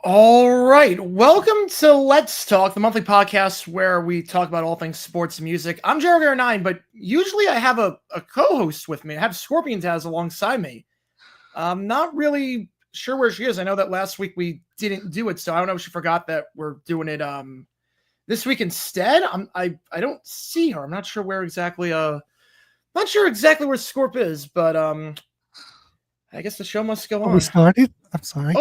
All right. Welcome to Let's Talk, the monthly podcast where we talk about all things sports and music. I'm JG9, but usually I have a co-host with me. I have Scorpion Taz alongside me. I'm not really sure where she is. I know that last week we didn't do it, so I don't know if she forgot that we're doing it this week instead. I don't see her. I'm not sure where exactly where Scorp is, but I guess the show must go We on. started? I'm sorry.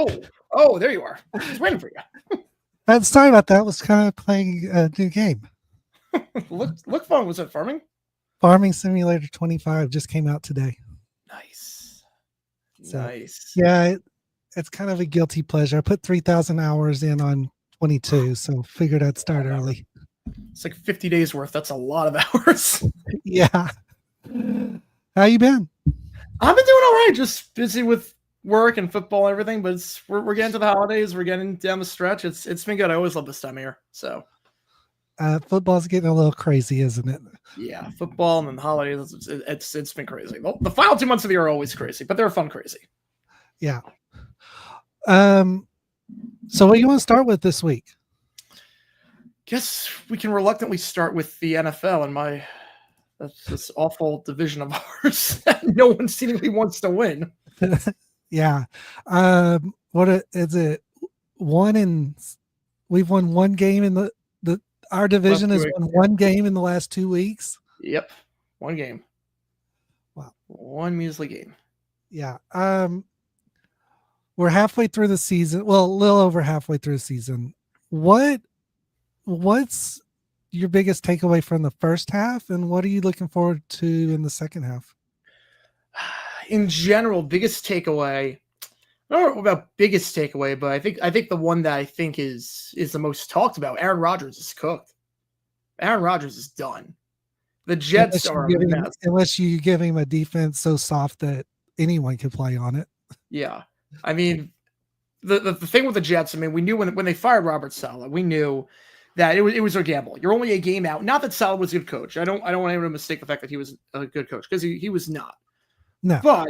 Oh, there you are. I was waiting for you. Sorry about that. I was kind of playing a new game. Look fun. Was it farming? Farming Simulator 25 just came out today. Nice. So, Nice. Yeah, it's kind of a guilty pleasure. I put 3,000 hours in on 22, so figured I'd start early. It's like 50 days worth. That's a lot of hours. Yeah. How you been? I've been doing all right. Just busy with work and football and everything, but we're getting to the holidays. We're getting down the stretch. It's been good. I always love this time of year. So Football's getting a little crazy, isn't it? yeah, football and then the holidays. It's been crazy. The final 2 months of the year are always crazy, but they're fun crazy. Yeah. So what do you want to start with this week? Guess we can reluctantly start with the NFL and that's this awful division of ours that no one seemingly wants to win. Yeah. What is it? We've won one game in our division has won one game in the last 2 weeks. Yep. One game. Wow. One measly game. Yeah. We're halfway through the season. Well, a little over halfway through the season. What's your biggest takeaway from the first half, and what are you looking forward to in the second half? In general, biggest takeaway. I don't know about biggest takeaway, but I think the one that I think is the most talked about. Aaron Rodgers is cooked. Aaron Rodgers is done. The Jets are a mess. Unless you give him a defense so soft that anyone could play on it. Yeah. I mean, the thing with the Jets, I mean, we knew when they fired Robert Saleh, we knew that it was a gamble. You're only a game out. Not that Saleh was a good coach. I don't want anyone to mistake the fact that he was a good coach, because he was not. No. But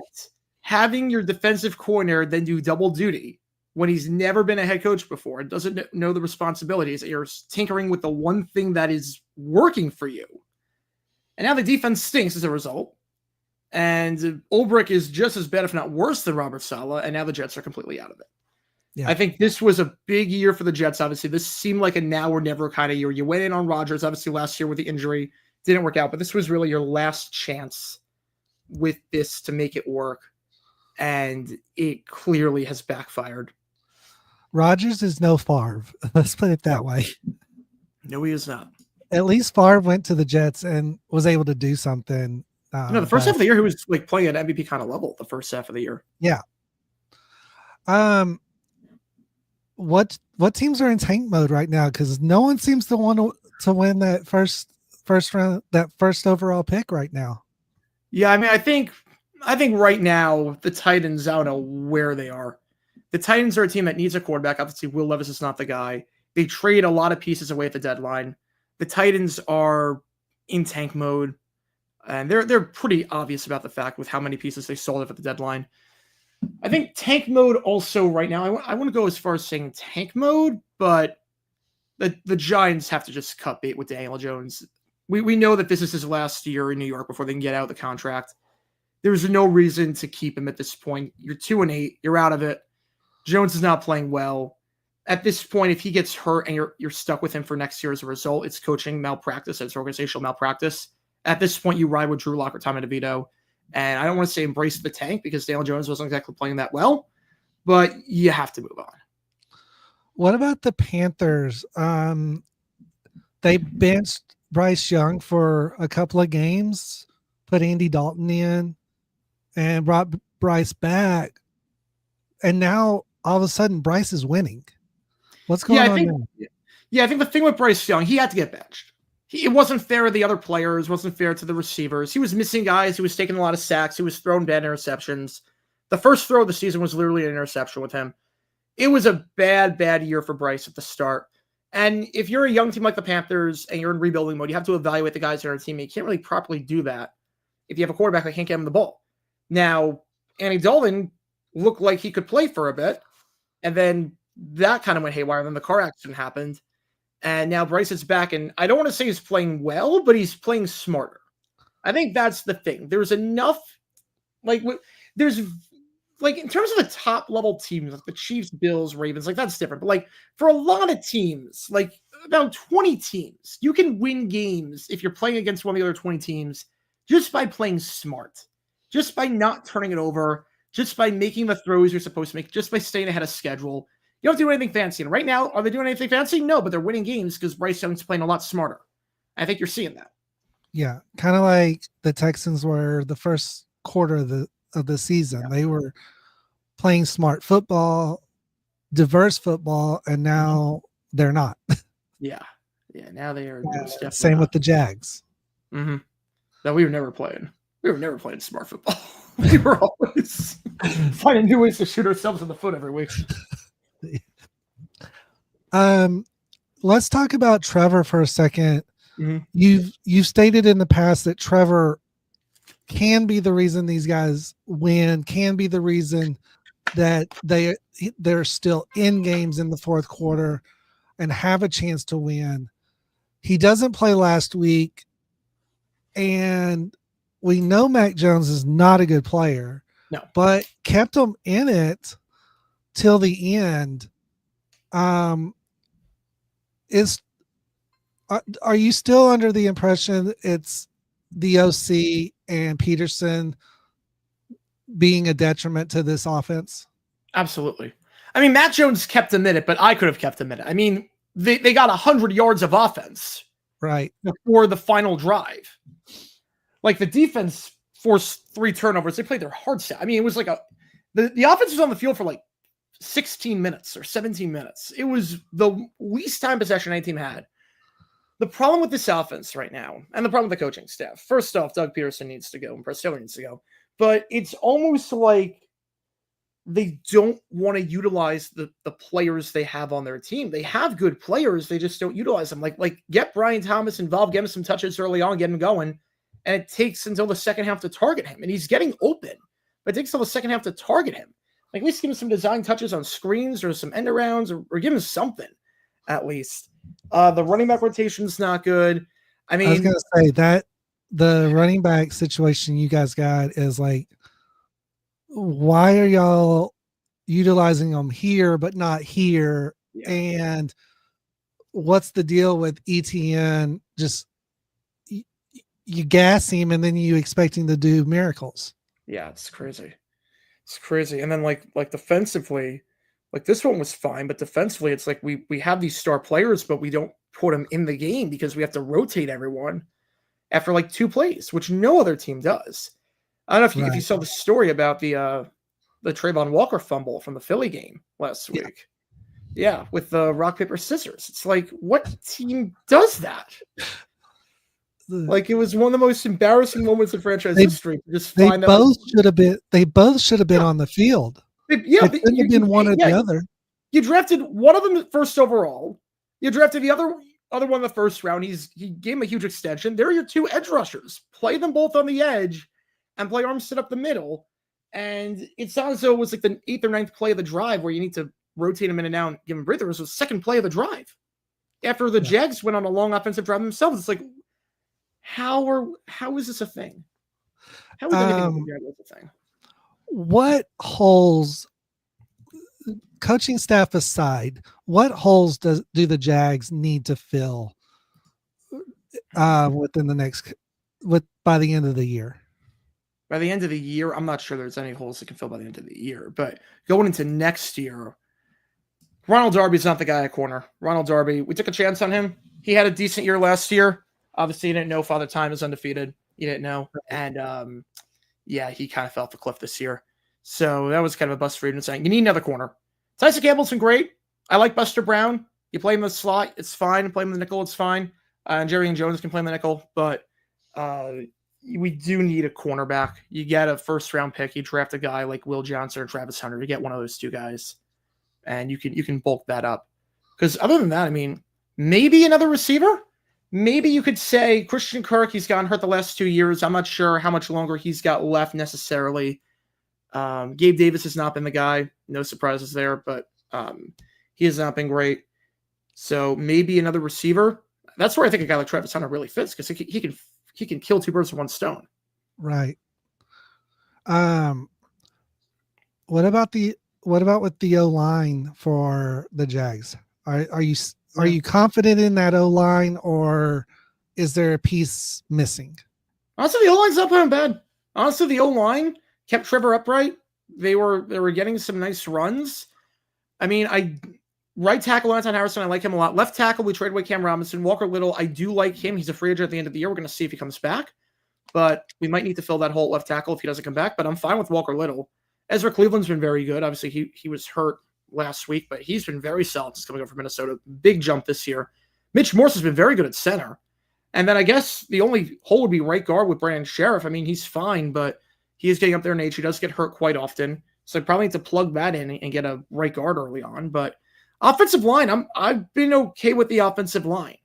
having your defensive coordinator then do double duty when he's never been a head coach before and doesn't know the responsibilities, that you're tinkering with the one thing that is working for you. And now the defense stinks as a result. And Ulbrich is just as bad, if not worse, than Robert Saleh. And now the Jets are completely out of it. Yeah. I think this was a big year for the Jets. Obviously, this seemed like a now or never kind of year. You went in on Rodgers, obviously, last year with the injury. Didn't work out. But this was really your last chance with this to make it work. And it clearly has backfired. Rodgers is no Favre. Let's put it that way. No, he is not. At least Favre went to the Jets and was able to do something. The first half of the year, he was like playing at MVP kind of level. The first half of the year. Yeah. What teams are in tank mode right now? Because no one seems to want to win that first round, that first overall pick right now. Yeah, I mean, I think right now the Titans, I don't know where they are. The Titans are a team that needs a quarterback. Obviously, Will Levis is not the guy. They trade a lot of pieces away at the deadline. The Titans are in tank mode, and they're pretty obvious about the fact with how many pieces they sold at the deadline. I think tank mode also right now, I want to go as far as saying tank mode, but the Giants have to just cut bait with Daniel Jones. We know that this is his last year in New York before they can get out of the contract. There's no reason to keep him at this point. You're 2-8. You're out of it. Jones is not playing well. At this point, if he gets hurt and you're stuck with him for next year as a result, it's coaching malpractice. It's organizational malpractice. At this point, you ride with Drew Lock or Tommy DeVito. And I don't want to say embrace the tank because Daniel Jones wasn't exactly playing that well, but you have to move on. What about the Panthers? They benched Bryce Young for a couple of games, put Andy Dalton in, and brought Bryce back. And now all of a sudden Bryce is winning. What's going on now? Yeah, I think the thing with Bryce Young, he had to get benched. It wasn't fair to the other players. It wasn't fair to the receivers. He was missing guys. He was taking a lot of sacks. He was throwing bad interceptions. The first throw of the season was literally an interception with him. It was a bad year for Bryce at the start. And if you're a young team like the Panthers and you're in rebuilding mode, you have to evaluate the guys that are on your team. You can't really properly do that if you have a quarterback that can't get him the ball. Now, Andy Dalton looked like he could play for a bit, and then that kind of went haywire. Then the car accident happened. And now Bryce is back. And I don't want to say he's playing well, but he's playing smarter. I think that's the thing. There's enough, there's in terms of the top level teams, like the Chiefs, Bills, Ravens, that's different. But for a lot of teams, about 20 teams, you can win games if you're playing against one of the other 20 teams just by playing smart, just by not turning it over, just by making the throws you're supposed to make, just by staying ahead of schedule. You don't do anything fancy. And right now, are they doing anything fancy? No, but they're winning games because Bryce Young's playing a lot smarter. I think you're seeing that. Yeah, kind of like the Texans were the first quarter of the season. Yeah. They were playing smart football, diverse football, and now they're not. Yeah. Now they are. Yeah, same with the Jags. Mm-hmm. That we were never playing. We were never playing smart football. We were always finding new ways to shoot ourselves in the foot every week. Let's talk about Trevor for a second. Mm-hmm. You've stated in the past that Trevor can be the reason these guys win, can be the reason that they're still in games in the fourth quarter and have a chance to win. He doesn't play last week, and we know Mac Jones is not a good player. No, but kept him in it till the end. Are you still under the impression it's the OC and Peterson being a detriment to this offense? Absolutely. I mean, Matt Jones kept him in it, but I could have kept him in it. I mean, they got 100 yards of offense right before the final drive. The defense forced 3 turnovers. They played their hearts out. I mean, it was the offense was on the field for 16 minutes or 17 minutes. It was the least time possession any team had. The problem with this offense right now, and the problem with the coaching staff, first off, Doug Peterson needs to go and Preston needs to go. But it's almost like they don't want to utilize the players they have on their team. They have good players. They just don't utilize them. Get Brian Thomas involved, get him some touches early on, get him going. And it takes until the second half to target him. And he's getting open, but it takes until the second half to target him. At least give him some design touches on screens or some end arounds or give him something at least. The running back rotation's not good. I mean, I was going to say that the running back situation you guys got is why are y'all utilizing them here but not here? Yeah. And what's the deal with ETN? Just you gas him and then you expect him to do miracles. Yeah, it's crazy. It's crazy. And then defensively, this one was fine, but defensively it's we have these star players, but we don't put them in the game because we have to rotate everyone after 2 plays, which no other team does. I don't know if you saw the story about the Trayvon Walker fumble from the Philly game last week. Yeah, with the rock, paper, scissors. It's what team does that? It was one of the most embarrassing moments in franchise history. They both should have been on the field. It couldn't have been one or the other. You drafted one of them first overall. You drafted the other one in the first round. He gave him a huge extension. They're your 2 edge rushers. Play them both on the edge and play Armstead up the middle. And it sounds as though it was the 8th or 9th play of the drive where you need to rotate him in and out and give him breathers. It was the second play of the drive. After the Jags went on a long offensive drive themselves, it's how is this a thing? How is anything a thing? What holes, coaching staff aside, what holes do the Jags need to fill within by the end of the year? By the end of the year, I'm not sure there's any holes that can fill by the end of the year. But going into next year, Ronald Darby's not the guy at corner. Ronald Darby, we took a chance on him. He had a decent year last year. Obviously, you didn't know Father Time is undefeated. You didn't know. And, he kind of fell off the cliff this year. So that was kind of a bust for you saying, you need another corner. Tyson Campbell's been great. I like Buster Brown. You play him in the slot, it's fine. Play him in the nickel, it's fine. And Jerry and Jones can play in the nickel. But we do need a cornerback. You get a first-round pick. You draft a guy like Will Johnson or Travis Hunter. You get one of those 2 guys. And you can bulk that up. Because other than that, I mean, maybe another receiver? Maybe you could say Christian Kirk, he's gotten hurt the last 2 years. I'm not sure how much longer he's got left necessarily. Gabe Davis has not been the guy. No surprises there. But He has not been great. So maybe another receiver. That's where I think a guy like Travis Hunter really fits because he can kill two birds with one stone. Right. What about with the O line for the Jags? Are you confident in that O line, or is there a piece missing? Honestly, the O line's not playing bad. Honestly, the O line kept Trevor upright. They were getting some nice runs. I mean, right tackle Anton Harrison, I like him a lot. Left tackle, we trade away Cam Robinson. Walker Little, I do like him. He's a free agent at the end of the year. We're going to see if he comes back. But we might need to fill that hole at left tackle if he doesn't come back. But I'm fine with Walker Little. Ezra Cleveland's been very good. Obviously, he was hurt last week, but he's been very solid since coming up from Minnesota. Big jump this year. Mitch Morse has been very good at center. And then I guess the only hole would be right guard with Brandon Sheriff. I mean, he's fine, but he is getting up there in age. He does get hurt quite often. So I probably need to plug that in and get a right guard early on. But offensive line, I've been okay with the offensive line.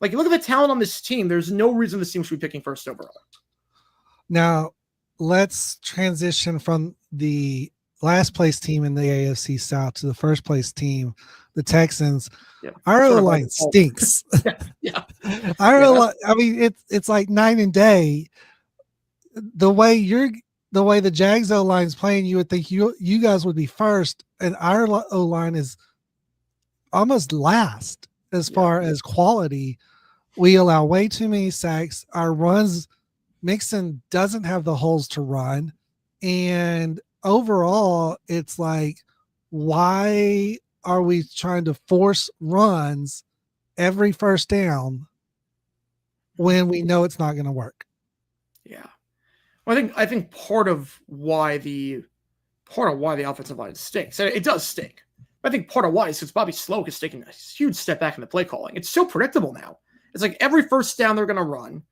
Like, you look at the talent on this team, there's no reason this team should be picking first overall. Now, let's transition from the last place team in the AFC South to the first place team, the Texans. Yeah. Our O-line stinks. Yeah. I mean, it's like night and day. The way the Jags O-line is playing, you would think you guys would be first, and our O-line is almost last as far as quality. We allow way too many sacks. Our runs, Mixon doesn't have the holes to run, and overall, it's like, why are we trying to force runs every first down when we know it's not going to work? Yeah. Well, I think part of why the offensive line stinks, and it does stink. I think part of why is because Bobby Sloak is taking a huge step back in the play calling. It's so predictable now. It's like every first down they're going to run.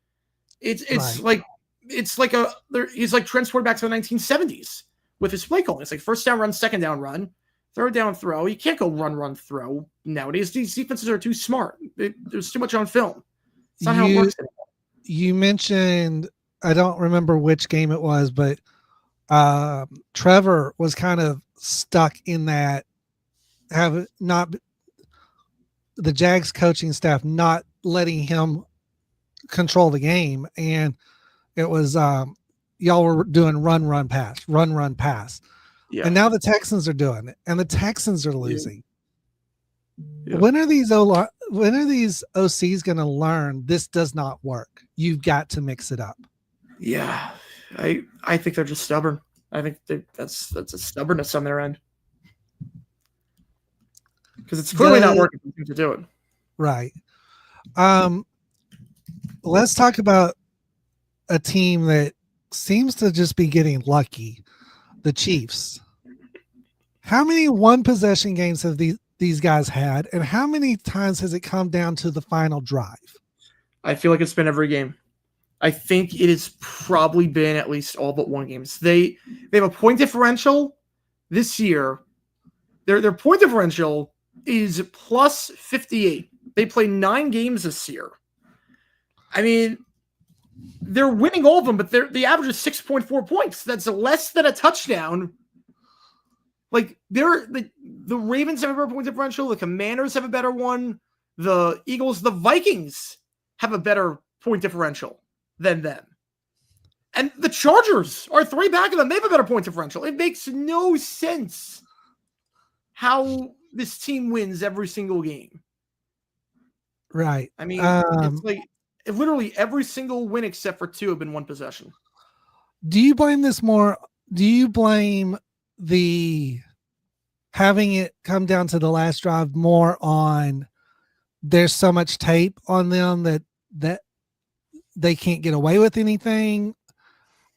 It's right. He's like transported back to the 1970s with his play calling. It's like first down run, second down run, third down throw. You can't go run, throw nowadays. These defenses are too smart. There's too much on film. It's not how it works anymore. You mentioned, I don't remember which game it was, but Trevor was kind of stuck in that, the Jags coaching staff not letting him control the game, and it was y'all were doing run pass, yeah. And now the Texans are doing it, and the Texans are losing. Yeah. When are these OCs going to learn this does not work? You've got to mix it up. Yeah, I think they're just stubborn. I think that's a stubbornness on their end, because it's clearly not working to do it. Right. Let's talk about a team that seems to just be getting lucky, the Chiefs. How many one possession games have these guys had, and how many times has it come down to the final drive? I feel like it's been every game. I think it has probably been at least all but one game. They have a point differential this year. Their point differential is plus 58. They play 9 games this year. I mean, they're winning all of them, but the average is 6.4 points. That's less than a touchdown. Like, the Ravens have a better point differential. The Commanders have a better one. The Eagles, the Vikings have a better point differential than them. And the Chargers are 3 back of them. They have a better point differential. It makes no sense how this team wins every single game. Right. I mean, it's like literally every single win except for 2 have been one possession. Do you blame this more? Do you blame the having it come down to the last drive more on there's so much tape on them that they can't get away with anything?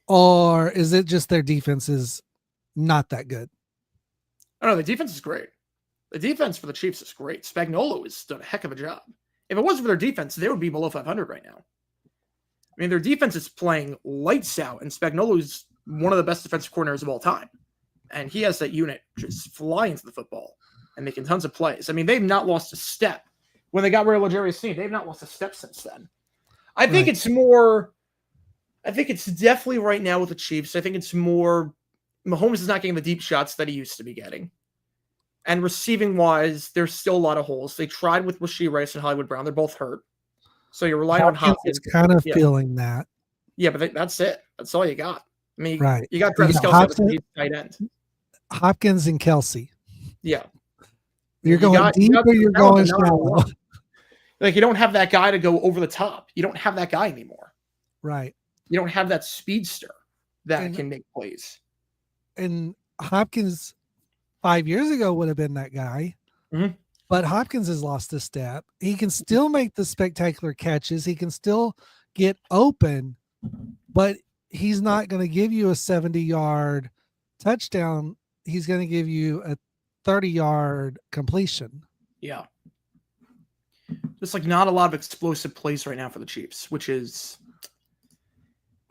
Or is it just their defense is not that good? I don't know. The defense is great. The defense for the Chiefs is great. Spagnuolo has done a heck of a job. If it wasn't for their defense, they would be below 500 right now. I mean, their defense is playing lights out, and Spagnuolo is one of the best defensive coordinators of all time. And he has that unit just flying to the football and making tons of plays. I mean, they've not lost a step. When they got rid of L'Jarius Sneed, they've not lost a step since then. I think it's definitely right now with the Chiefs. I think it's more Mahomes is not getting the deep shots that he used to be getting. And receiving wise, there's still a lot of holes. They tried with Rashee Rice and Hollywood Brown. They're both hurt. So you're relying on Hopkins Hopkins. is kind of Yeah. feeling that. Yeah, but that's it. That's all you got. I mean, Right. you got Travis Kelce, tight end. Hopkins and Kelce. Yeah. You're going deep or you're going shallow. Like, you don't have that guy to go over the top. You don't have that guy anymore. Right. You don't have that speedster that can make plays. And Hopkins 5 years ago would have been that guy. Mm-hmm. But Hopkins has lost a step. He can still make the spectacular catches. He can still get open, but he's not going to give you a 70-yard touchdown. He's going to give you a 30-yard completion. Yeah. Just like not a lot of explosive plays right now for the Chiefs, which is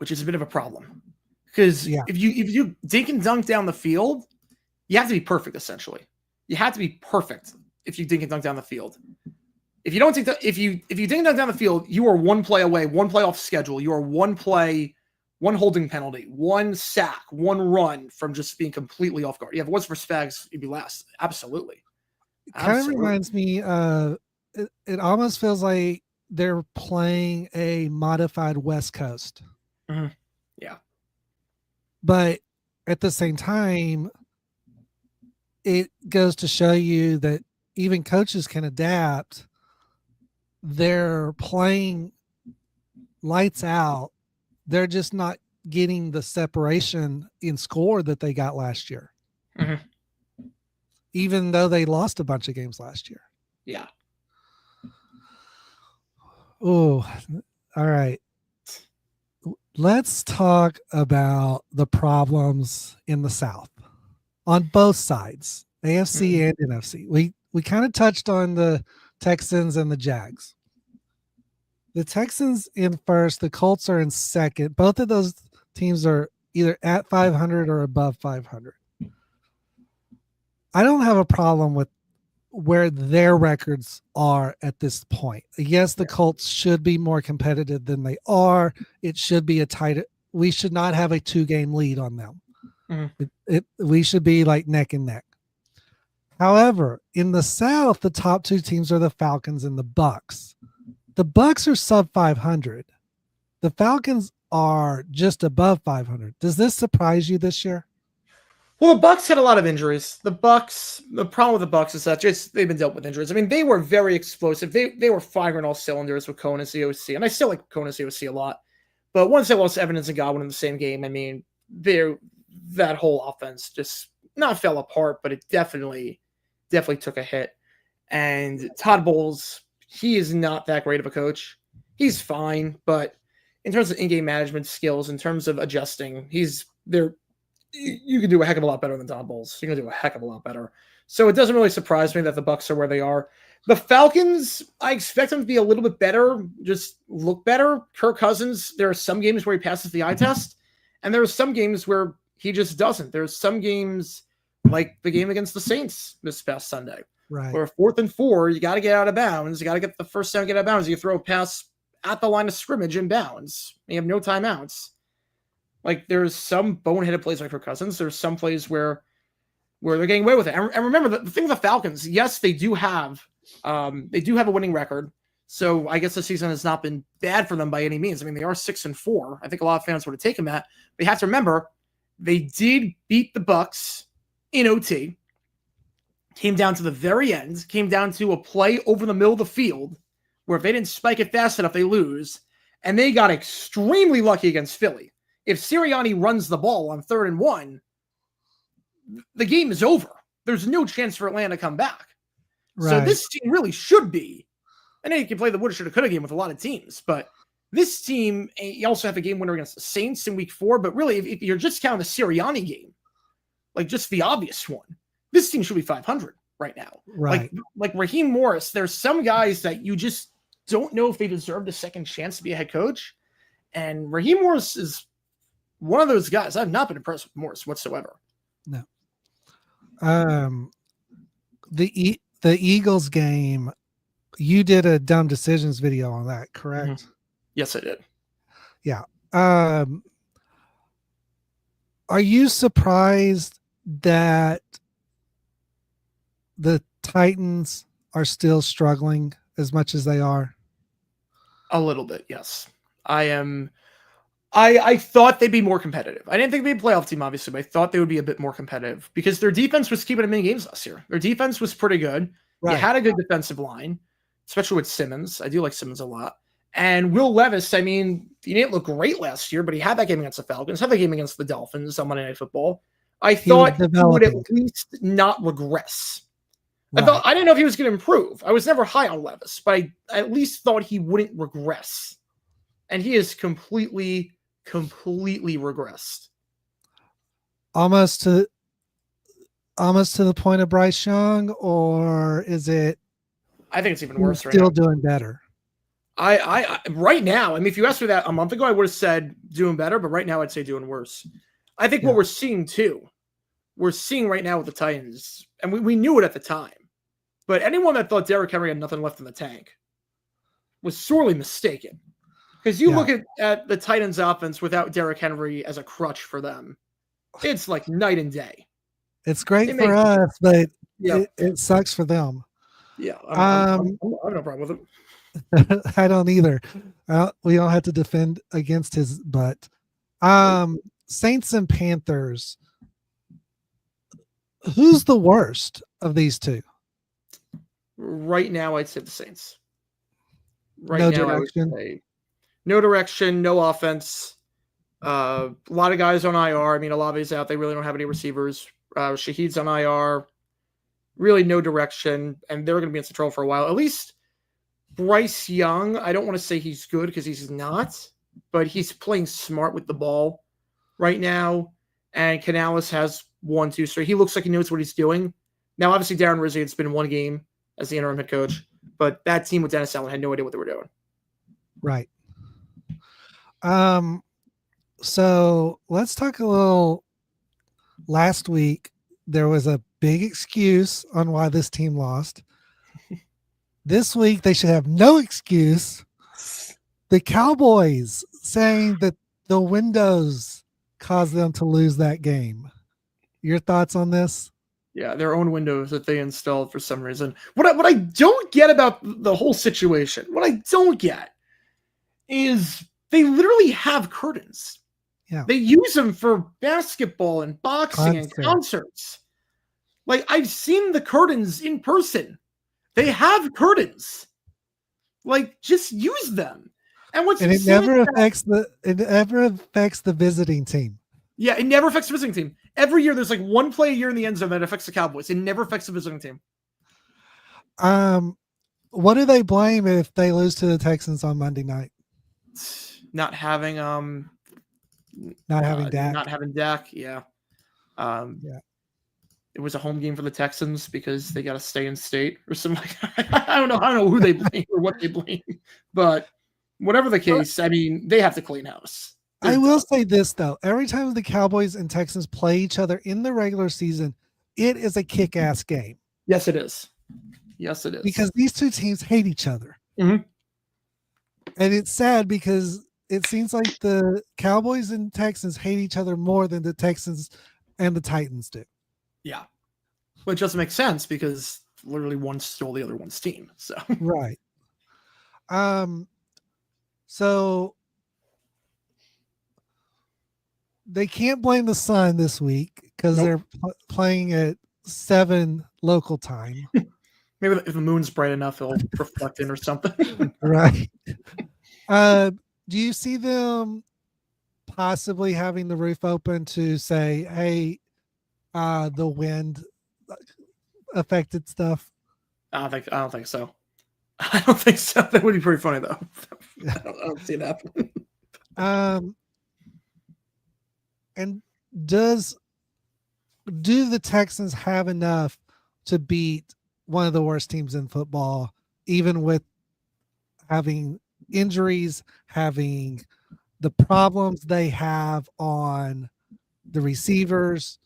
a bit of a problem. Because if you dink and dunk down the field, you have to be perfect, essentially. You have to be perfect if you dink and dunk down the field. If you don't think that, if you dink and dunk down the field, you are one play away, one play off schedule. You are one play, one holding penalty, one sack, one run from just being completely off guard. You have once for Spags, you'd be last. Absolutely. It kind of reminds me, it almost feels like they're playing a modified West Coast. Mm-hmm. Yeah. But at the same time, it goes to show you that even coaches can adapt. They're playing lights out. They're just not getting the separation in score that they got last year. Mm-hmm. Even though they lost a bunch of games last year. Yeah. Oh, all right. Let's talk about the problems in the South on both sides, AFC and NFC. We kind of touched on the Texans and the Jags. The Texans in first, the Colts are in second. Both of those teams are either at 500 or above 500. I don't have a problem with where their records are at this point. Yes, the Colts should be more competitive than they are. It should be a tight. We should not have a 2-game lead on them. Mm-hmm. We should be like neck and neck. However, in the South, the top two teams are the Falcons and the Bucs. The Bucs are sub 500. The Falcons are just above 500. Does this surprise you this year? Well, the Bucs had a lot of injuries. The problem with the Bucs is that they've been dealt with injuries. I mean, they were very explosive. They were firing all cylinders with Cohen as the OC, and I still like Cohen as the OC a lot. But once they lost Evans and Godwin in the same game, I mean, that whole offense just not fell apart, but it definitely took a hit. And Todd Bowles, he is not that great of a coach. He's fine, but in terms of in-game management skills, in terms of adjusting, you can do a heck of a lot better than Todd Bowles. You're going to do a heck of a lot better. So it doesn't really surprise me that the Bucs are where they are. The Falcons, I expect them to be a little bit better, just look better. Kirk Cousins, there are some games where he passes the eye test, and there are some games where he just doesn't. There's some games, like the game against the Saints this past Sunday, right, where 4th and 4, you got to get out of bounds. You got to get the first down, get out of bounds. You throw a pass at the line of scrimmage in bounds. You have no timeouts. Like, there's some boneheaded plays like for Cousins. There's some plays where they're getting away with it. And remember, the thing with the Falcons, yes, they do have a winning record. So I guess the season has not been bad for them by any means. I mean, they are 6-4. I think a lot of fans would have taken that. But you have to remember, they did beat the Bucs in OT. Came down to the very end. Came down to a play over the middle of the field where if they didn't spike it fast enough, they lose. And they got extremely lucky against Philly. If Sirianni runs the ball on 3rd and 1, the game is over. There's no chance for Atlanta to come back. Right. So this team really should be. I know you can play the woulda, shoulda, coulda game with a lot of teams, but this team, you also have a game winner against the Saints in week 4. But really, if you're just counting the Sirianni game, like just the obvious one, this team should be 500 right now. Right. Like Raheem Morris, there's some guys that you just don't know if they deserve a second chance to be a head coach. And Raheem Morris is one of those guys. I've not been impressed with Morris whatsoever. No. The Eagles game, you did a dumb decisions video on that, correct? Mm-hmm. Yes, I did. Yeah. Are you surprised that the Titans are still struggling as much as they are? A little bit, yes. I thought they'd be more competitive. I didn't think they'd be a playoff team, obviously, but I thought they would be a bit more competitive because their defense was keeping them in games last year. Their defense was pretty good. You Right. had a good defensive line, especially with Simmons. I do like Simmons a lot. And Will Levis, I mean, he didn't look great last year, but he had that game against the Falcons, had that game against the Dolphins on Monday Night Football. I He was thought he would at developing. least not regress. Right. I didn't know if he was going to improve. I was never high on Levis, but I at least thought he wouldn't regress. And he is completely regressed. Almost to the point of Bryce Young, or is it I think it's even worse right still now. doing better? I right now, I mean, if you asked me that a month ago, I would have said doing better, but right now I'd say doing worse. I think what we're seeing right now with the Titans, and we knew it at the time, but anyone that thought Derrick Henry had nothing left in the tank was sorely mistaken. Because you look at the Titans offense without Derrick Henry as a crutch for them, it's like night and day. It's great for us, but yeah, it sucks for them. Yeah, I have no problem with it. I don't either. We don't have to defend against his butt. Saints and Panthers. Who's the worst of these two? Right now, I'd say the Saints. No direction. No direction, no offense. A lot of guys on IR. I mean, Olave's out. They really don't have any receivers. Shaheed's on IR. Really no direction, and they're going to be in trouble for a while. At least Bryce Young, I don't want to say he's good because he's not, but he's playing smart with the ball right now. And Canales has 1, 2, 3. He looks like he knows what he's doing. Now, obviously, Darren Rizzi, it's been one game as the interim head coach, but that team with Dennis Allen had no idea what they were doing. Right. So let's talk a little. Last week, there was a big excuse on why this team lost. This week, they should have no excuse. The Cowboys saying that the windows caused them to lose that game. Your thoughts on this? Yeah, their own windows that they installed for some reason. What I don't get about the whole situation, what I don't get is they literally have curtains. Yeah. They use them for basketball and boxing and concerts. Like, I've seen the curtains in person. They have curtains. Like, just use them. And it never affects the visiting team. Yeah, it never affects the visiting team. Every year there's like one play a year in the end zone that affects the Cowboys. It never affects the visiting team. What do they blame if they lose to the Texans on Monday night? Not having Dak. Not having Dak, yeah. It was a home game for the Texans because they got to stay in state or something like that. I don't know who they blame or what they blame. But whatever the case, I mean, they have to clean house. I will say this, though. Every time the Cowboys and Texans play each other in the regular season, it is a kick-ass game. Yes, it is. Yes, it is. Because these two teams hate each other. Mm-hmm. And it's sad because it seems like the Cowboys and Texans hate each other more than the Texans and the Titans do. Yeah. Which doesn't make sense because literally one stole the other one's team. So right. So they can't blame the sun this week because they're playing at 7 local time. Maybe if the moon's bright enough, it'll reflect in or something. Right. Do you see them possibly having the roof open to say, hey, the wind affected stuff? I don't think so. I don't think so. That would be pretty funny though. I don't see it happen. And do the Texans have enough to beat one of the worst teams in football, even with having injuries, having the problems they have on the receivers?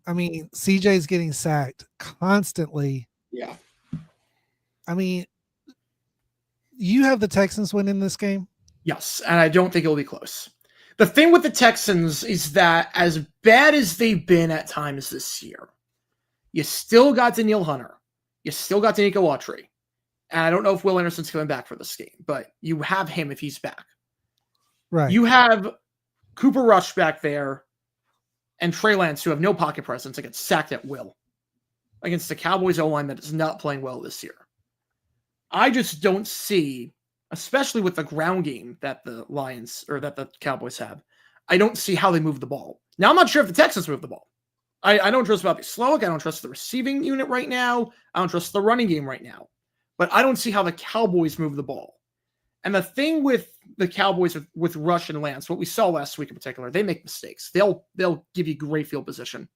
I mean, CJ's getting sacked constantly. Yeah. I mean, you have the Texans winning this game? Yes, and I don't think it'll be close. The thing with the Texans is that as bad as they've been at times this year, You still got Daniil Hunter. You still got Danico Autry. And I don't know if Will Anderson's coming back for this game, but you have him if he's back. Right. You have Cooper Rush back there and Trey Lance, who have no pocket presence and get sacked at will against the Cowboys O-line that is not playing well this year. I just don't see, especially with the ground game that the Lions or that the Cowboys have, I don't see how they move the ball. Now, I'm not sure if the Texans move the ball. I don't trust Bobby Slowick. I don't trust the receiving unit right now. I don't trust the running game right now. But I don't see how the Cowboys move the ball. And the thing with the Cowboys with Rush and Lance, what we saw last week in particular, they make mistakes. They'll give you great field position.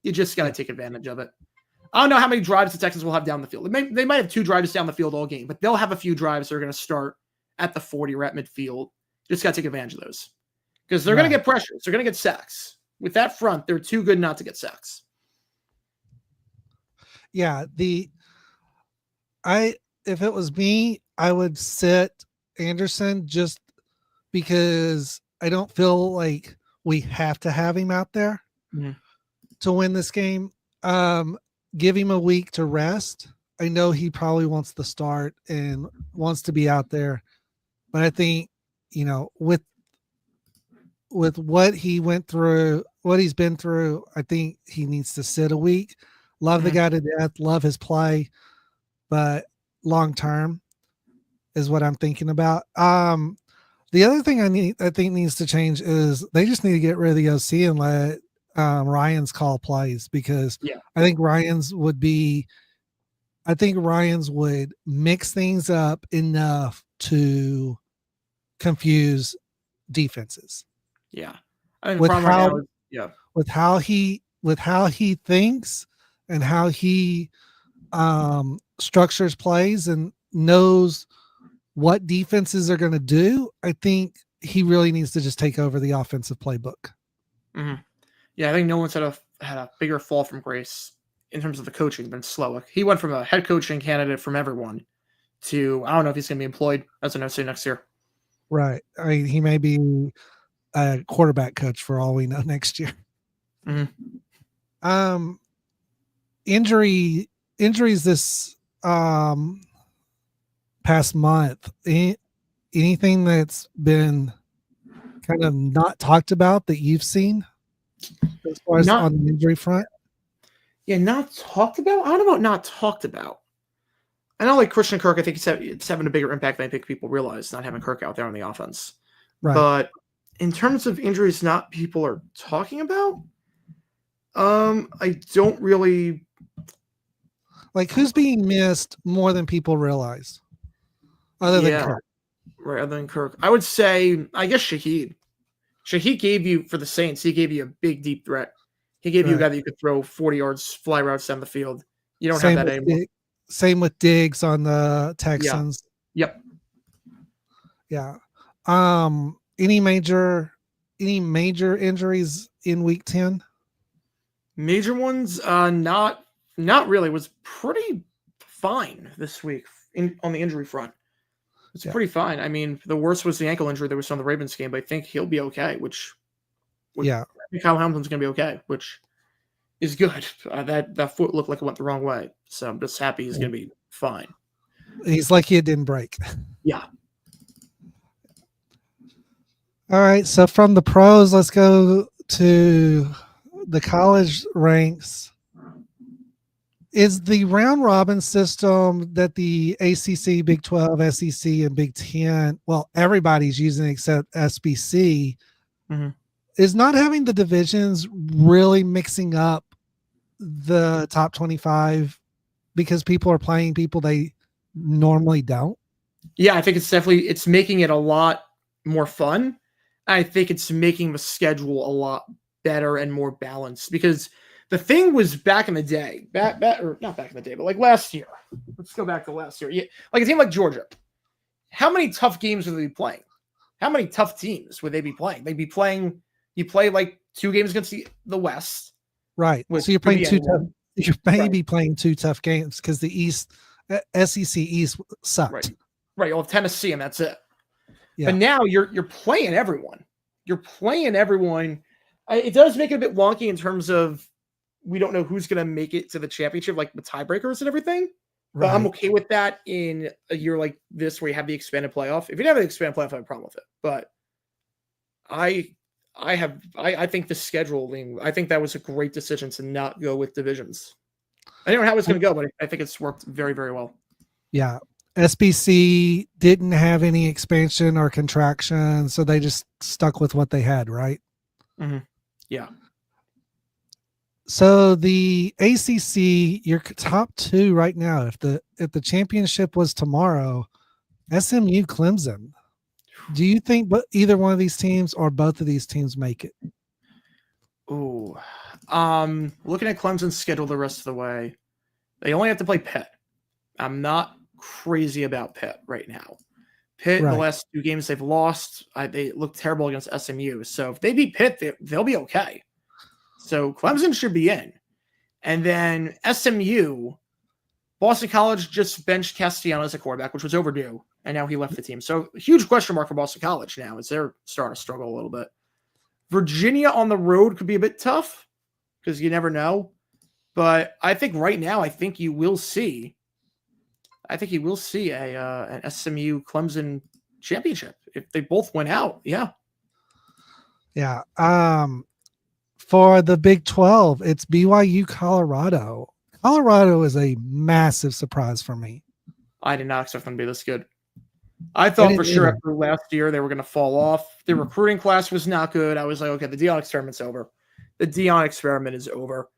You just got to take advantage of it. I don't know how many drives the Texans will have down the field. They might have 2 drives down the field all game, but they'll have a few drives that are going to start at the 40 or at midfield. Just got to take advantage of those because they're going to get pressures. They're going to get sacks. With that front, they're too good not to get sacks. Yeah, if it was me, I would sit Anderson just because I don't feel like we have to have him out there to win this game. Give him a week to rest. I know he probably wants to start and wants to be out there, but I think, with what he went through, what he's been through, I think he needs to sit a week. Love the guy to death, love his play, but long term is what I'm thinking about. The other thing I think needs to change is they just need to get rid of the OC and let Ryan's call plays, because I think Ryan's would mix things up enough to confuse defenses. Yeah. I mean, with how he thinks and how he structures plays and knows what defenses are going to do, I think he really needs to just take over the offensive playbook. Mm-hmm. Yeah, I think no one's had a bigger fall from grace in terms of the coaching than Slowick. He went from a head coaching candidate from everyone to, I don't know if he's going to be employed as an OC next year. Right. I mean, he may be a quarterback coach for all we know next year. Mm-hmm. Injuries this past month. Anything that's been kind of not talked about that you've seen as far as on the injury front? Yeah, not talked about? I don't know about not talked about. I know, like, Christian Kirk, I think it's having a bigger impact than I think people realize, not having Kirk out there on the offense. Right. But in terms of injuries not people are talking about, I don't really... Like, who's being missed more than people realize? Other than Kirk. Right, other than Kirk. I would say, I guess Shaheed. Shaheed gave you, for the Saints, he gave you a big, deep threat. He gave you a guy that you could throw 40 yards, fly routes down the field. You don't have that anymore. Same with Diggs on the Texans. Yep. Yeah. Any major injuries in week 10? Major ones? Not really. It was pretty fine this week on the injury front. It's pretty fine. I mean, the worst was the ankle injury that was on the Ravens game, but I think he'll be okay, I think Kyle Hamilton's going to be okay, which is good. That foot looked like it went the wrong way. So I'm just happy he's going to be fine. He's lucky it didn't break. Yeah. All right. So from the pros, let's go to the college ranks. Is the round robin system that the ACC, Big 12, SEC, and Big 10, well, everybody's using except SBC, is not having the divisions really mixing up the top 25 because people are playing people they normally don't? Yeah, I think it's making it a lot more fun. I think it's making the schedule a lot better and more balanced, because the thing was back in the day, or not back in the day, but like last year. Let's go back to last year. Yeah, like a team like Georgia. How many tough games would they be playing? How many tough teams would they be playing? They'd be playing. You play like 2 games against the West, right? So you're playing 2 tough. You're maybe playing 2 tough games because the East, SEC East sucked. Right. You'll have Tennessee, and that's it. Yeah. But now you're playing everyone. You're playing everyone. It does make it a bit wonky in terms of we don't know who's going to make it to the championship, like the tiebreakers and everything. But I'm okay with that in a year like this where you have the expanded playoff. If you didn't have the expanded playoff, I have a problem with it. But I think the scheduling, I think that was a great decision to not go with divisions. I don't know how it's going to go, but I think it's worked very, very well. Yeah. SBC didn't have any expansion or contraction, so they just stuck with what they had, right? Mm-hmm. Yeah. So the ACC, your top two right now, if the championship was tomorrow, SMU, Clemson. Do you think either one of these teams or both of these teams make it? Ooh. Looking at Clemson's schedule the rest of the way, they only have to play Pitt. I'm not crazy about Pitt right now. Pitt, the last 2 games they've lost, they look terrible against SMU. So if they beat Pitt, they'll be okay. So Clemson should be in. And then SMU, Boston College just benched Castellanos as a quarterback, which was overdue. And now he left the team. So huge question mark for Boston College now as they're starting to struggle a little bit. Virginia on the road could be a bit tough because you never know. But I think right now, I think you will see an SMU Clemson championship if they both went out. Yeah. Yeah. For the Big 12, it's BYU Colorado. Colorado is a massive surprise for me. I did not expect them to be this good. I thought for sure after last year they were going to fall off. The recruiting class was not good. I was like, okay, the Deion experiment's over. The Deion experiment is over.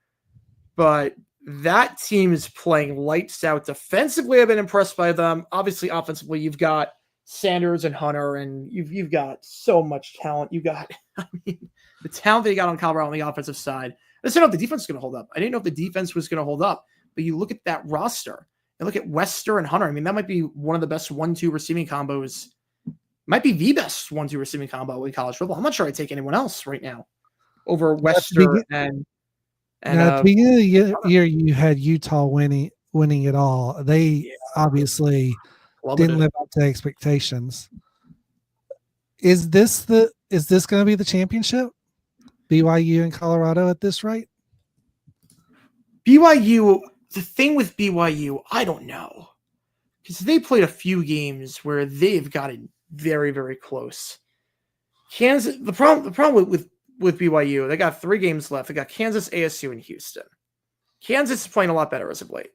But that team is playing lights out. Defensively, I've been impressed by them. Obviously, offensively, you've got Sanders and Hunter, and you've got so much talent. You got, the talent that you got on Colorado on the offensive side. I just didn't know if the defense was going to hold up. I didn't know if the defense was going to hold up. But you look at that roster and look at Wester and Hunter. I mean, that might be one of the best 1-2 receiving combos. Might be the best 1-2 receiving combo in college football. I'm not sure I'd take anyone else right now over Wester and at the beginning of the year, you had Utah winning it all. They obviously didn't live up to expectations. Is this going to be the championship? BYU and Colorado at this rate? BYU, the thing with BYU, I don't know. Because they played a few games where they've gotten very, very close. Kansas, the problem with BYU, they got 3 games left. They got Kansas, ASU, and Houston. Kansas is playing a lot better as of late.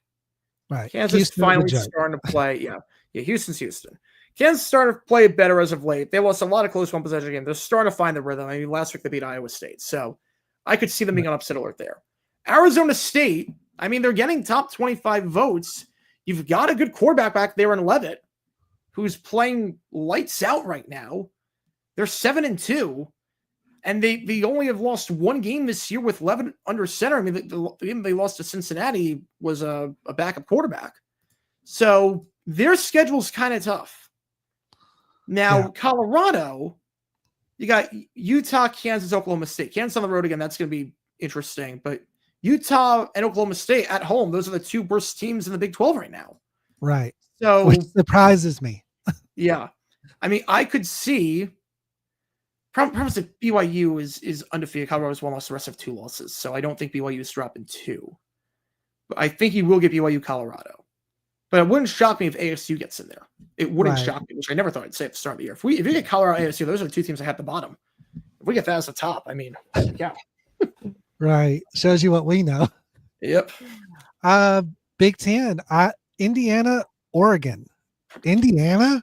Right. Kansas Houston finally starting to play. Yeah, Houston's Houston. Kansas starting to play better as of late. They lost a lot of close one possession games. They're starting to find the rhythm. I mean, last week they beat Iowa State. So I could see them being an upset alert there. Arizona State, I mean, they're getting top 25 votes. You've got a good quarterback back there in Levitt, who's playing lights out right now. They're 7-2. And they only have lost 1 game this year with Levitt under center. I mean, the game they lost to Cincinnati was a backup quarterback. So their schedule's kind of tough. Now, Colorado, you got Utah, Kansas, Oklahoma State. Kansas on the road again, that's going to be interesting. But Utah and Oklahoma State at home, those are the 2 worst teams in the Big 12 right now. Right. So which surprises me. Yeah. I mean, I could see promise that BYU is undefeated. Colorado's 1 loss, the rest have 2 losses. So I don't think BYU is dropping 2. But I think he will get BYU Colorado. But it wouldn't shock me if ASU gets in there. It wouldn't shock me, which I never thought I'd say at the start of the year. If you get Colorado, ASU, those are the 2 teams I had at the bottom. If we get that as the top, I mean, yeah. Right. Shows you what we know. Yep. Big 10. Indiana, Oregon. Indiana?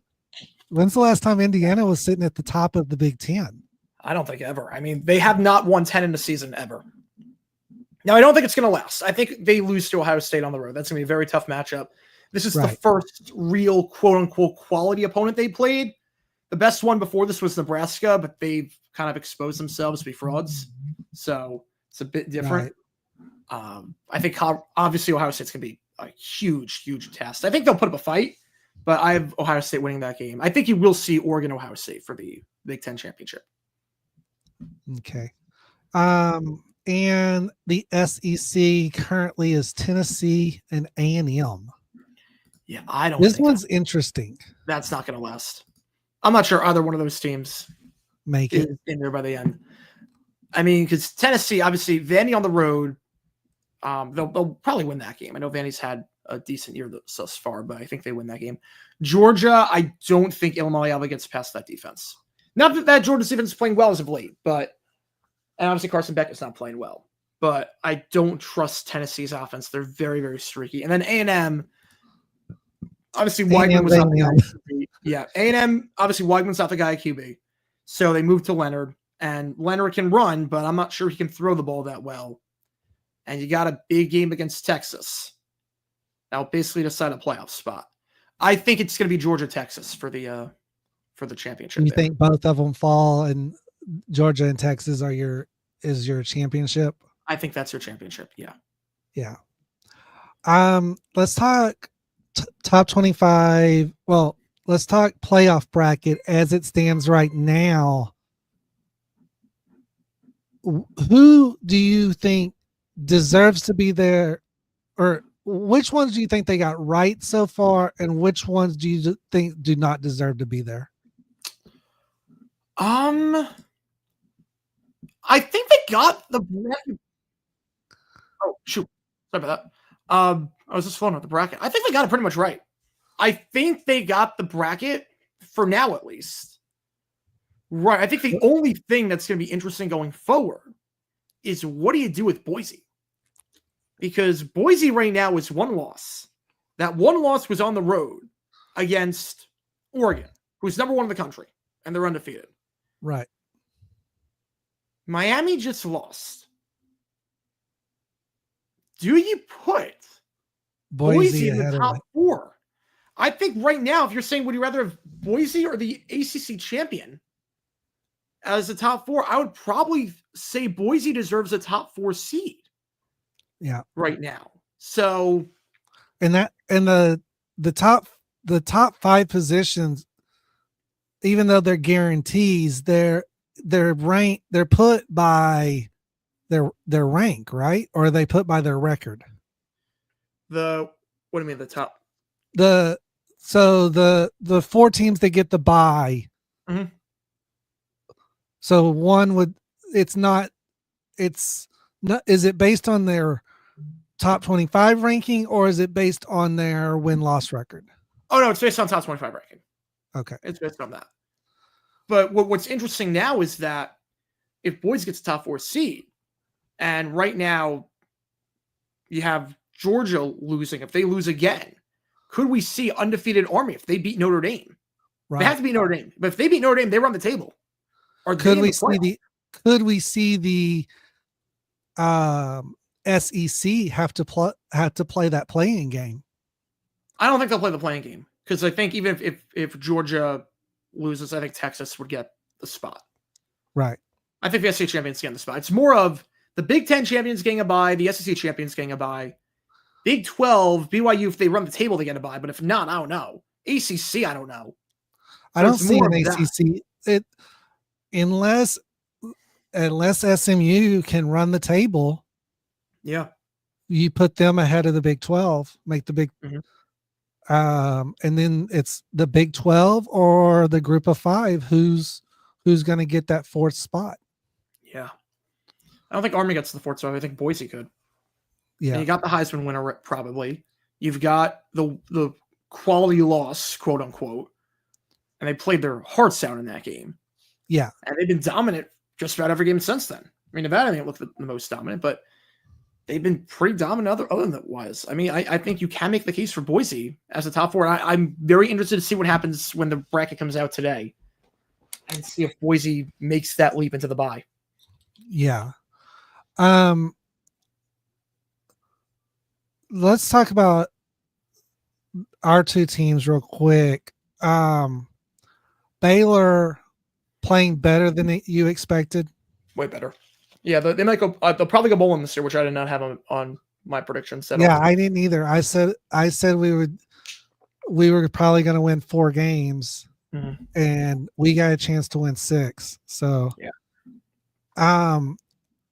When's the last time Indiana was sitting at the top of the Big 10? I don't think ever. I mean, they have not won 10 in a season ever. Now, I don't think it's going to last. I think they lose to Ohio State on the road. That's going to be a very tough matchup. This is the first real quote-unquote quality opponent they played. The best one before this was Nebraska, but they've kind of exposed themselves to be frauds. So it's a bit different. Right. I think obviously Ohio State's going to be a huge, huge test. I think they'll put up a fight, but I have Ohio State winning that game. I think you will see Oregon, Ohio State for the Big Ten championship. Okay. And the SEC currently is Tennessee and A&M. Yeah, I don't. This one's interesting. That's not going to last. I'm not sure either one of those teams make it in there by the end. I mean, because Tennessee, obviously, Vandy on the road, They'll probably win that game. I know Vandy's had a decent year thus far, but I think they win that game. Georgia, I don't think Illinois ever gets past that defense. Not that Georgia's defense is playing well as of late, and obviously Carson Beck is not playing well. But I don't trust Tennessee's offense. They're very, very streaky. And then A&M, obviously Weigman was not the guy at QB. Yeah, A&M, obviously Weigman's not the guy at QB. So they moved to Leonard, and Leonard can run, but I'm not sure he can throw the ball that well. And you got a big game against Texas. That'll basically decide a playoff spot. I think it's going to be Georgia-Texas for the championship. You think both of them fall, and Georgia and Texas is your championship? I think that's your championship. Yeah. Yeah. Let's talk top 25. Well, let's talk playoff bracket as it stands right now. Who do you think deserves to be there, or which ones do you think they got right so far, and which ones do you think do not deserve to be there? I think they got the bracket. Oh, shoot. Sorry about that. I was just following up the bracket. I think they got it pretty much right. I think they got the bracket for now, at least. Right. I think the only thing that's going to be interesting going forward is what do you do with Boise? Because Boise right now is one loss. That one loss was on the road against Oregon, who's number 1 in the country, and they're undefeated. Right. Miami just lost. Do you put Boise in the top 4? I think right now, if you're saying, would you rather have Boise or the ACC champion as the top 4, I would probably say Boise deserves a top 4 seed. Yeah. Right now. So, and the top 5 positions, even though they're guarantees, they're put by their rank, right? Or are they put by their record? What do you mean the top? The 4 teams that get the bye. Mm-hmm. So is it based on their top 25 ranking, or is it based on their win-loss record? Oh no, it's based on top 25 ranking. Okay. It's based on that. But what's interesting now is that if Boise gets a top 4 seed, and right now you have Georgia losing, if they lose again, could we see undefeated Army if they beat Notre Dame? Right. They have to beat Notre Dame. But if they beat Notre Dame, they run the table. Or could we see the SEC have to play that playing game? I don't think they'll play the playing game, because I think even if Georgia loses, I think Texas would get the spot. Right. I think the SEC champions get the spot. It's more of the Big Ten champions getting a bye, the SEC champions getting a bye. Big 12, BYU, if they run the table, they get a bye. But if not, I don't know. ACC, I don't know. So I don't see an ACC unless SMU can run the table. Yeah, you put them ahead of the Big 12, make the Big, and then it's the Big 12 or the Group of 5 who's going to get that 4th spot. Yeah, I don't think Army gets the 4th spot. I think Boise could. Yeah, and you got the Heisman winner probably. You've got the quality loss, quote unquote, and they played their hearts out in that game. Yeah, and they've been dominant just about every game since then. I mean, Nevada didn't look the most dominant, but they've been pretty dominant other than that wise. I mean, I think you can make the case for Boise as a top 4. I'm very interested to see what happens when the bracket comes out today and see if Boise makes that leap into the bye. Yeah. Let's talk about our 2 teams real quick. Baylor playing better than you expected. Way better. Yeah, they might go. They'll probably go bowling this year, which I did not have on my predictions. Yeah, I didn't either. I said we were probably going to win 4 games, and we got a chance to win 6. So yeah.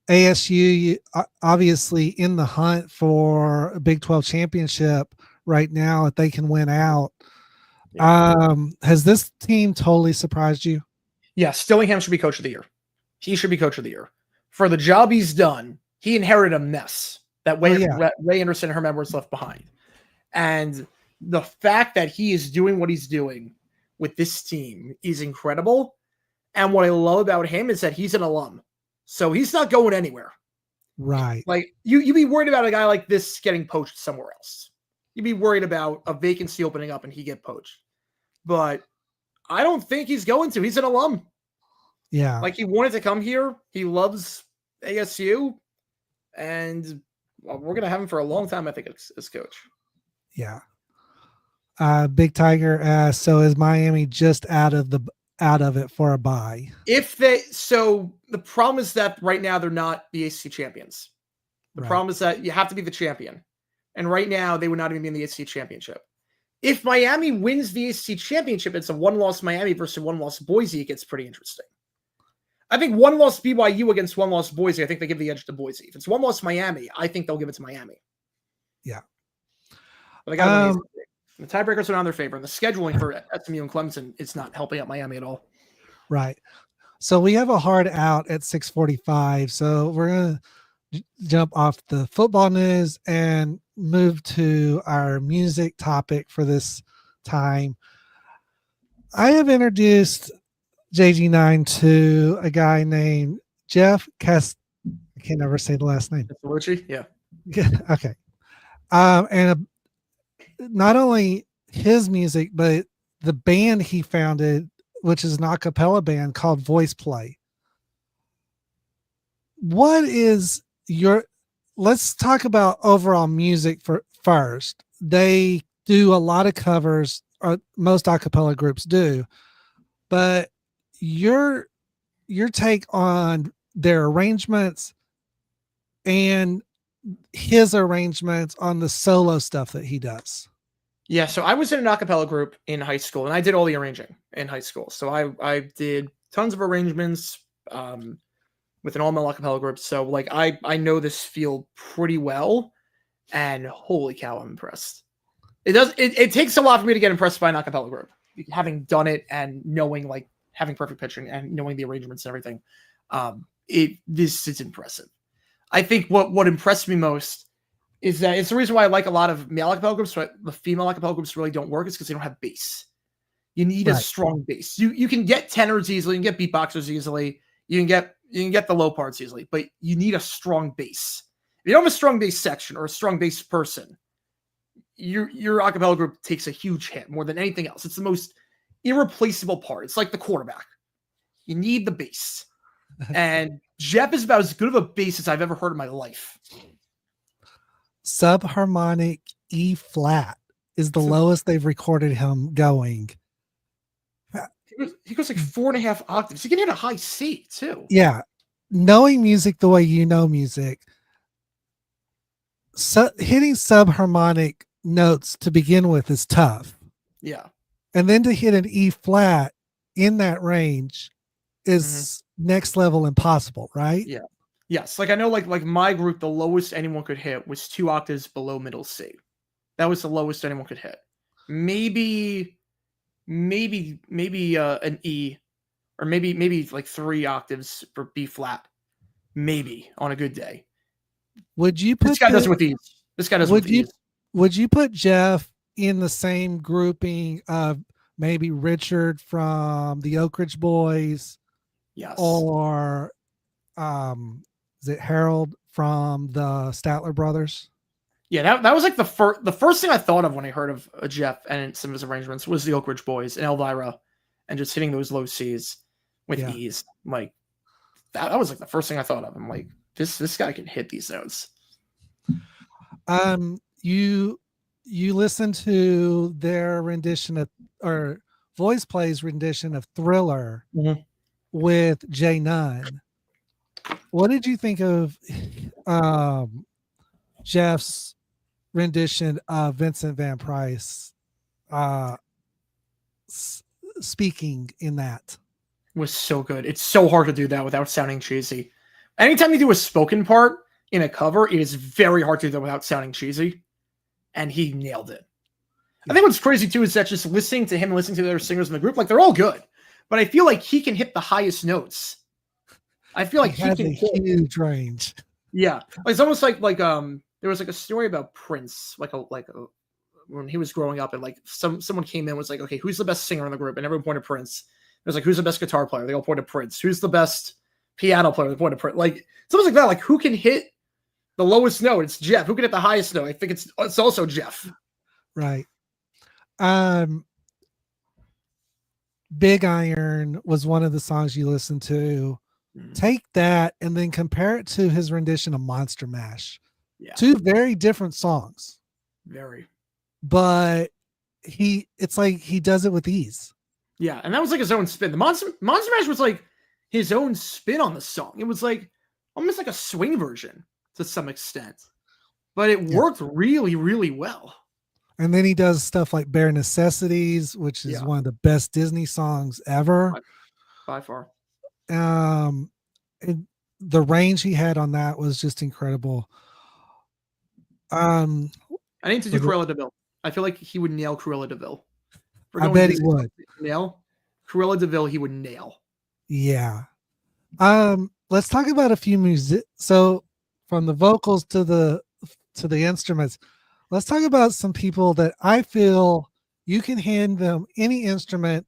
ASU obviously in the hunt for a Big 12 championship right now. If they can win out, has this team totally surprised you? Yeah, Stillingham should be coach of the year. He should be coach of the year for the job he's done. He inherited a mess that Oh, yeah. Ray Anderson and Herm Edwards left behind. And the fact that he is doing what he's doing with this team is incredible. And what I love about him is that he's an alum. So he's not going anywhere. Right. Like you'd be worried about a guy like this getting poached somewhere else. You'd be worried about a vacancy opening up and he get poached. But I don't think he's going to. He's an alum. Yeah. Like he wanted to come here. He loves ASU. And we're going to have him for a long time, I think, as coach. Yeah. Big Tiger asks, so is Miami just out of it for a bye? So the problem is that right now they're not the ACC champions. The problem is that you have to be the champion. And right now they would not even be in the ACC championship. If Miami wins the ACC championship, it's a one-loss Miami versus one-loss Boise. It gets pretty interesting. I think one-loss BYU against one-loss Boise, I think they give the edge to Boise. If it's one-loss Miami, I think they'll give it to Miami. Yeah. But the tiebreakers are not in their favor. And the scheduling for SMU and Clemson is not helping out Miami at all. Right. So we have a hard out at 6:45. So we're going to jump off the football news and move to our music topic for this time. I have introduced JG9 to a guy named Jeff Cast. I can't ever say the last name. Castellucci? Yeah. Okay. And not only his music, but the band he founded, which is an a cappella band called Voice Play. What is let's talk about overall music first. They do a lot of covers, or most a cappella groups do, but your take on their arrangements and his arrangements on the solo stuff that he does. Yeah, so I was in an a cappella group in high school, and I did all the arranging in high school. So I did tons of arrangements with an all-male a cappella group. So like I know this field pretty well, and holy cow, I'm impressed. It takes a lot for me to get impressed by an a cappella group, having done it and knowing, like, having perfect pitching and knowing the arrangements and everything. This is impressive. I think what impressed me most is that it's the reason why I like a lot of male a cappella groups, but the female a cappella groups really don't work, is because they don't have bass. You need a strong bass. You can get tenors easily, you can get beatboxers easily, you can get the low parts easily, but you need a strong bass. If you don't have a strong bass section or a strong bass person, your a cappella group takes a huge hit more than anything else. It's the most irreplaceable part. It's like the quarterback. You need the bass. And Jeff is about as good of a bass as I've ever heard in my life. Subharmonic E flat is the lowest they've recorded him going. He goes like 4.5 octaves. He can hit a high C too. Yeah. Knowing music the way you know music, hitting subharmonic notes to begin with is tough. Yeah. And then to hit an E flat in that range is next level impossible, right? Yeah. Yes. Like I know like my group, the lowest anyone could hit was 2 octaves below middle C. That was the lowest anyone could hit. Maybe an E, or maybe like 3 octaves for B flat. Maybe on a good day. Would you put this guy does it with ease? This guy does it with ease. Would you put Jeff in the same grouping of maybe Richard from the Oak Ridge Boys? Yes. Or is it Harold from the Statler Brothers? Yeah, that was like the first thing I thought of when I heard of Jeff and some of his arrangements was the Oak Ridge Boys and Elvira, and just hitting those low C's with ease. Like that was like the first thing I thought of. I'm like, this guy can hit these notes. You listen to their rendition of, or Voice Play's rendition of Thriller with Jay Nunn. What did you think of Jeff's rendition of Vincent Van Price speaking in that? It was so good. It's so hard to do that without sounding cheesy. Anytime you do a spoken part in a cover, it is very hard to do that without sounding cheesy. And he nailed it. I think what's crazy too is that just listening to him and listening to the other singers in the group, like they're all good, but I feel like he can hit the highest notes. I feel like he has can a huge range. Yeah, it's almost like there was like a story about Prince, when he was growing up, and like someone came in and was like, okay, who's the best singer in the group? And everyone pointed Prince. It was like, who's the best guitar player? They all pointed Prince. Who's the best piano player? They pointed Prince. Like something like that. Like who can hit the lowest note? It's Jeff. Who can hit the highest note? I think it's also Jeff. Right. Big Iron was one of the songs you listened to. Take that and then compare it to his rendition of Monster Mash. Yeah. Two very different songs. Very. But it's like he does it with ease. Yeah, and that was like his own spin. The Monster Mash was like his own spin on the song. It was like almost like a swing version to some extent. But it worked really, really well. And then he does stuff like Bare Necessities, which is one of the best Disney songs ever. By far. The range he had on that was just incredible. I need to do Cruella de Vil. I feel like he would nail Cruella de Vil. I bet he would. Nail Cruella de Vil, he would nail. Yeah. Let's talk about a few music. So from the vocals to the instruments, let's talk about some people that I feel you can hand them any instrument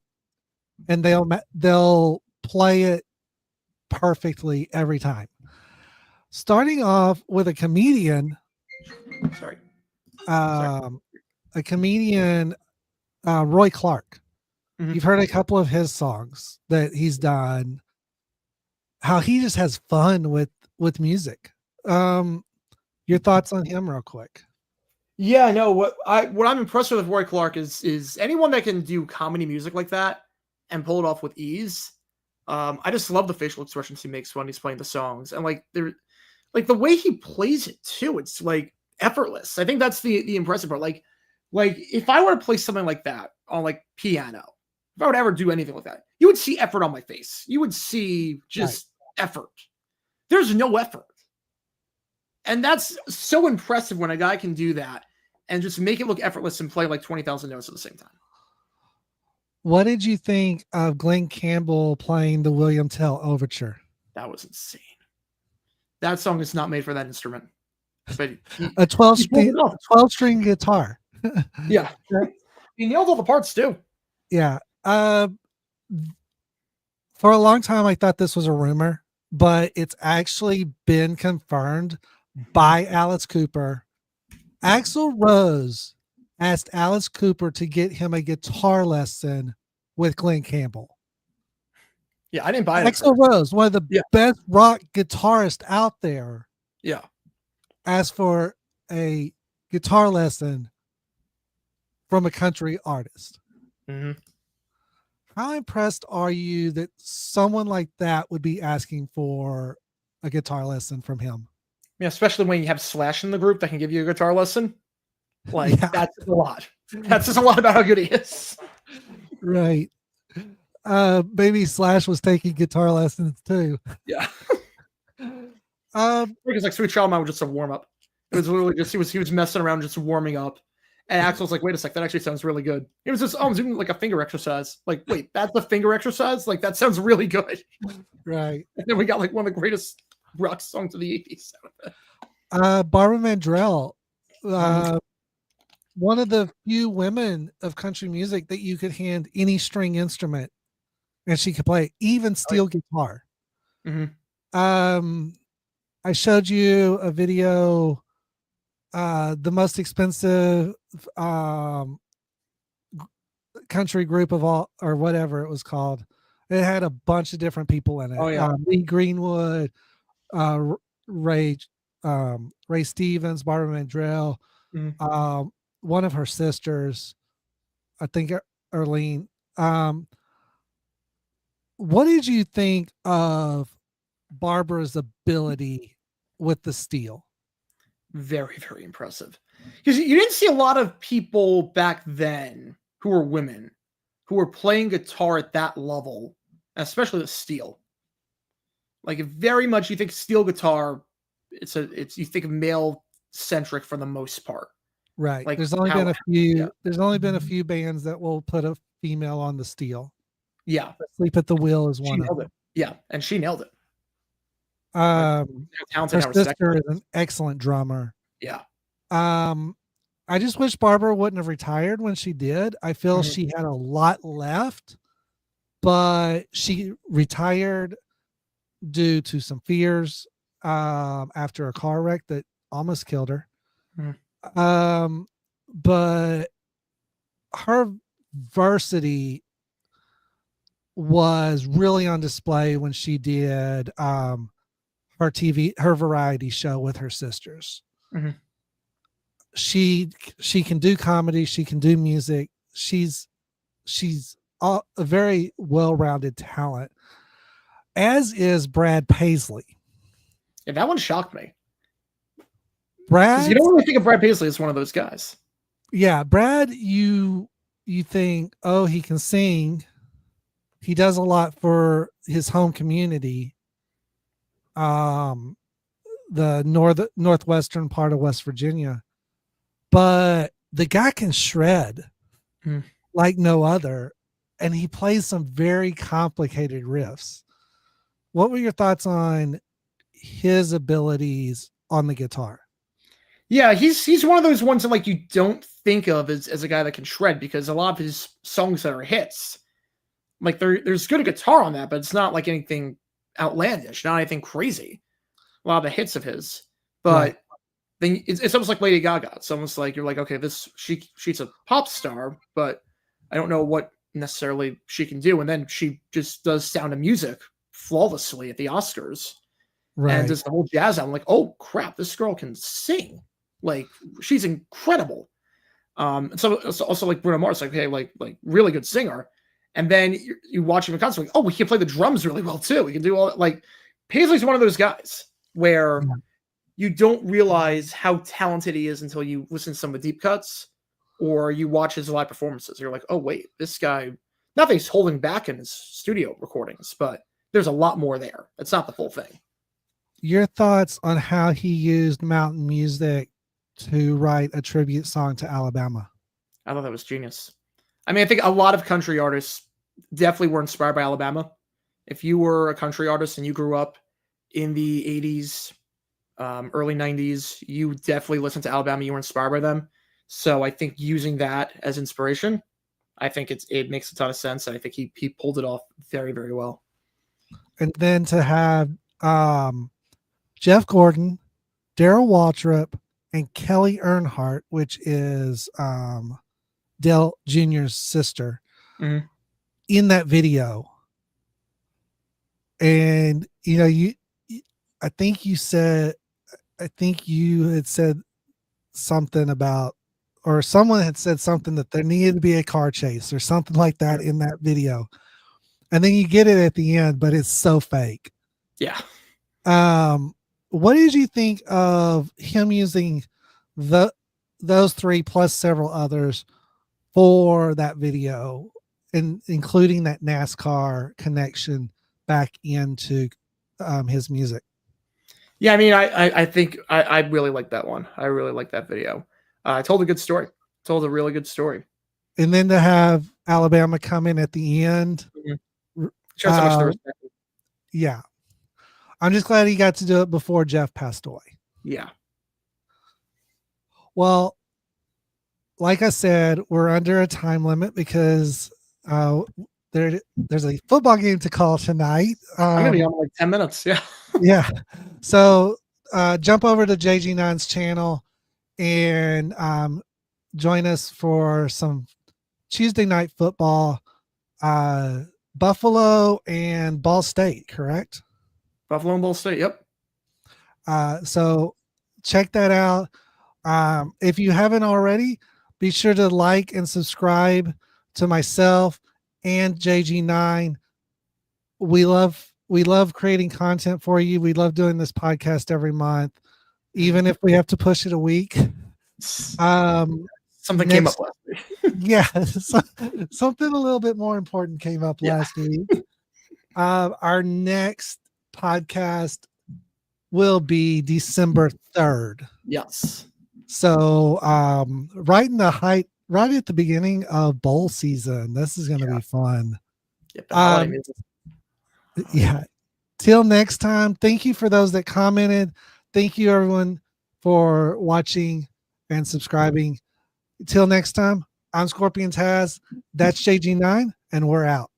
and they'll play it perfectly every time. Starting off with a comedian. Sorry. A comedian, Roy Clark. Mm-hmm. You've heard a couple of his songs that he's done. How he just has fun with music. Your thoughts on him, real quick? Yeah, no. What I'm impressed with Roy Clark is anyone that can do comedy music like that and pull it off with ease. I just love the facial expressions he makes when he's playing the songs, and like they're like the way he plays it too. It's like effortless. I think that's the impressive part. Like if I were to play something like that on like piano, if I would ever do anything like that, you would see effort on my face. You would see just effort. There's no effort. And that's so impressive when a guy can do that and just make it look effortless and play like 20,000 notes at the same time. What did you think of Glenn Campbell playing the William Tell Overture? That was insane. That song is not made for that instrument. But a 12-string guitar. Yeah. He nailed all the parts too. Yeah. For a long time, I thought this was a rumor, but it's actually been confirmed by Alice Cooper. Axl Rose asked Alice Cooper to get him a guitar lesson with Glenn Campbell. Yeah, I didn't buy it. Axl Rose, one of the best rock guitarists out there. Yeah. Asked for a guitar lesson from a country artist. Mm-hmm. How impressed are you that someone like that would be asking for a guitar lesson from him? Yeah, especially when you have Slash in the group that can give you a guitar lesson. Like, that's a lot. That's just a lot about how good he is. Right. Maybe Slash was taking guitar lessons too. Yeah. Because like Sweet Child Mine was just a warm up. It was literally just he was messing around, just warming up. And Axel's like, wait a sec, that actually sounds really good. It was just, I'm doing like a finger exercise. Like, wait, that's the finger exercise? Like, that sounds really good. Right. And then we got like one of the greatest rock songs of the 80s. Barbara Mandrell, one of the few women of country music that you could hand any string instrument and she could play, even steel guitar. Mm-hmm. I showed you a video, the most expensive country group of all, or whatever it was called. It had a bunch of different people in it. Oh yeah, Lee Greenwood, Ray Stevens, Barbara Mandrell, one of her sisters, I think Erlene. What did you think of Barbara's ability with the steel? Very, very impressive. Because you didn't see a lot of people back then who were women who were playing guitar at that level, especially the steel. Like very much, you think steel guitar, it's you think of male centric for the most part. Right. Like there's only been a few. Yeah. There's only been a few bands that will put a female on the steel. Yeah. Sleep at the Wheel is one of them. Yeah, and she nailed it. Her sister is an excellent drummer. Yeah. I just wish Barbara wouldn't have retired when she did. I feel she had a lot left, but she retired due to some fears after a car wreck that almost killed her. But her varsity was really on display when she did her variety show with her sisters. She can do comedy, she can do music. She's a very well-rounded talent, as is Brad Paisley. Yeah, that one shocked me. Brad, you don't really think of Brad Paisley as one of those guys. Yeah, Brad, you think, oh, he can sing. He does a lot for his home community. The northwestern part of West Virginia. But the guy can shred like no other, and he plays some very complicated riffs. What were your thoughts on his abilities on the guitar? Yeah, he's one of those ones that like you don't think of as a guy that can shred, because a lot of his songs that are hits, like there's good guitar on that, but it's not like anything outlandish, not anything crazy. A lot of the hits of his, but then it's almost like Lady Gaga. It's almost like you're like, okay, she's a pop star, but I don't know what necessarily she can do. And then she just does Sound of Music flawlessly at the Oscars, and does the whole jazz album. Like, oh crap, this girl can sing. Like, she's incredible. So it's also like Bruno Mars, like, okay, like really good singer. And then you watch him in concert, like, oh, he can play the drums really well too. He can do all that. Like, Paisley's one of those guys where you don't realize how talented he is until you listen to some of the deep cuts or you watch his live performances. You're like, oh wait, this guy, not that he's holding back in his studio recordings, but there's a lot more there. It's not the full thing. Your thoughts on how he used mountain music to write a tribute song to Alabama? I thought that was genius. I mean, I think a lot of country artists definitely were inspired by Alabama. If you were a country artist and you grew up in the 80s, early 90s, you definitely listened to Alabama. You were inspired by them. So I think using that as inspiration, I think it makes a ton of sense. I think he pulled it off very, very well. And then to have Jeff Gordon, Daryl Waltrip, and Kelly Earnhardt, which is Dale Jr.'s sister, in that video. And I think you had said something about, or someone had said something that there needed to be a car chase or something like that in that video. And then you get it at the end, but it's so fake. Yeah. What did you think of him using those three plus several others for that video, and including that NASCAR connection back into his music? Yeah, I mean, I think I really like that one. I really like that video. I told a good story. Told a really good story. And then to have Alabama come in at the end. Shows how much they respect it. Yeah. I'm just glad he got to do it before Jeff passed away. Yeah. Well, like I said, we're under a time limit because there's a football game to call tonight. I'm going to be on like 10 minutes. Yeah. Yeah. So jump over to JG9's channel and join us for some Tuesday night football. Buffalo and Ball State, correct? Buffalo and Ball State, yep. So check that out. If you haven't already, be sure to like and subscribe to myself and JG9. We love creating content for you. We love doing this podcast every month, even if we have to push it a week. Something came up last week. Yeah, something a little bit more important came up last week. Our next podcast will be December 3rd. Yes. So right at the beginning of bowl season. This is going to be fun. Yeah. Till next time. Thank you for those that commented. Thank you everyone for watching and subscribing. Till next time, I'm Scorpion Taz. That's JG9, and we're out.